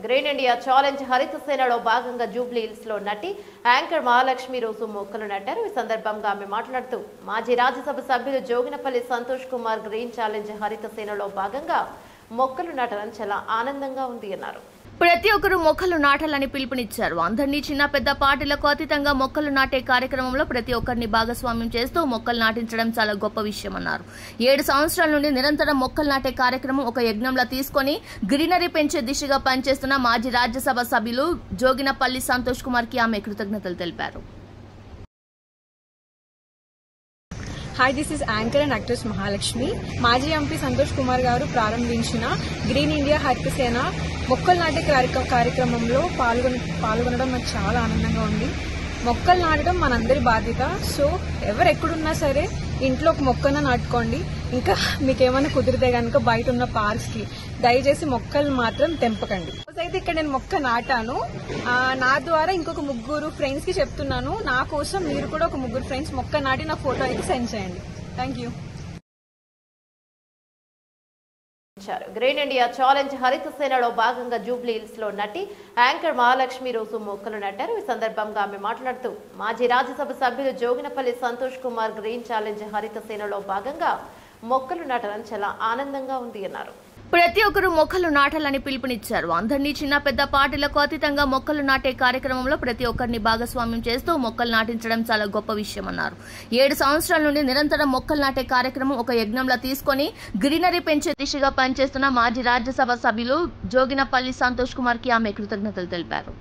Green India challenge హరిత సేనలో భాగంగా Jubilee hills లో నటి యాంకర్ మహాలక్ష్మి రోజు మొక్కలు నాటారు. ఈ సందర్భంగా ఆమె మాట్లాడుతూ మాజీ రాజ్యసభ సభ్యులు జోగినపల్లి సంతోష్ కుమార్ గ్రీన్ ఛాలెంజ్ హరిత సేనలో భాగంగా మొక్కలు నాటడం చాలా ఆనందంగా ఉంది అన్నారు. ప్రతి ఒక్కరూ మొక్కలు నాటాలని పిలుపునిచ్చారు. అందరినీ చిన్న పెద్ద పార్టీలకు అతీతంగా మొక్కలు నాటే కార్యక్రమంలో ప్రతి ఒక్కరిని భాగస్వామ్యం చేస్తూ మొక్కలు నాటించడం చాలా గొప్ప విషయం అన్నారు. 7 సంవత్సరాల నుండి నిరంతరం మొక్కలు నాటే కార్యక్రమం ఒక యజ్ఞంలా తీసుకుని గ్రీనరీ పెంచే దిశగా పనిచేస్తున్న మాజీ రాజ్యసభ సభ్యులు జోగినపల్లి సంతోష్ కుమార్ కి ఆమె కృతజ్ఞతలు తెలిపారు. Hi, this is anchor and actress Mahalakshmi. మాజీ ఎంపీ సంతోష్ కుమార్ గారు ప్రారంభించిన గ్రీన్ ఇండియా హరిత సేన మొక్కలు నాటే కార్యక్రమంలో పాల్గొనడం నాకు చాలా ఆనందంగా ఉంది. మొక్కలు నాటడం మనందరి బాధ్యత. సో ఎవరు ఎక్కడున్నా సరే ఇంట్లో ఒక మొక్కను నాటుకోండి. ఇంకా మీకేమైనా కుదిరితే కనుక బయట ఉన్న పార్క్స్ కి దయచేసి మొక్కలు మాత్రం తెంపకండి. అయితే ఇక్కడ నేను మొక్క నాటాను. నా ద్వారా ఇంకొక 3 ఫ్రెండ్స్ కి చెప్తున్నాను. నా కోసం మీరు కూడా ఒక 3 ఫ్రెండ్స్ మొక్క నాటి నా ఫోటో అయితే సెండ్ చేయండి. Thank you. Green India challenge హరిత సేనలో భాగంగా జూబ్లీ హిల్స్ లో నటి యాంకర్ మహాలక్ష్మి రోజు మొక్కలు నాటారు. ఈ సందర్భంగా ఆమె మాట్లాడుతూ మాజీ రాజ్యసభ సభ్యులు జోగినపల్లి సంతోష్ కుమార్ గ్రీన్ ఛాలెంజ్ హరిత సేనలో భాగంగా మొక్కలు నాటడం చాలా ఆనందంగా ఉంది అన్నారు. ప్రతి ఒక్కరూ మొక్కలు నాటాలని పిలుపునిచ్చారు. అందరినీ చిన్న పెద్ద పార్టీలకు అతీతంగా మొక్కలు నాటే కార్యక్రమంలో ప్రతి ఒక్కరిని భాగస్వామ్యం చేస్తూ మొక్కలు నాటించడం చాలా గొప్ప విషయం అన్నారు. 7 సంవత్సరాల నుండి నిరంతరం మొక్కలు నాటే కార్యక్రమం ఒక యజ్ఞంలా తీసుకుని గ్రీనరీ పెంచే దిశగా పనిచేస్తున్న మాజీ రాజ్యసభ సభ్యులు జోగినపల్లి సంతోష్ కుమార్ కి ఆమె కృతజ్ఞతలు తెలిపారు.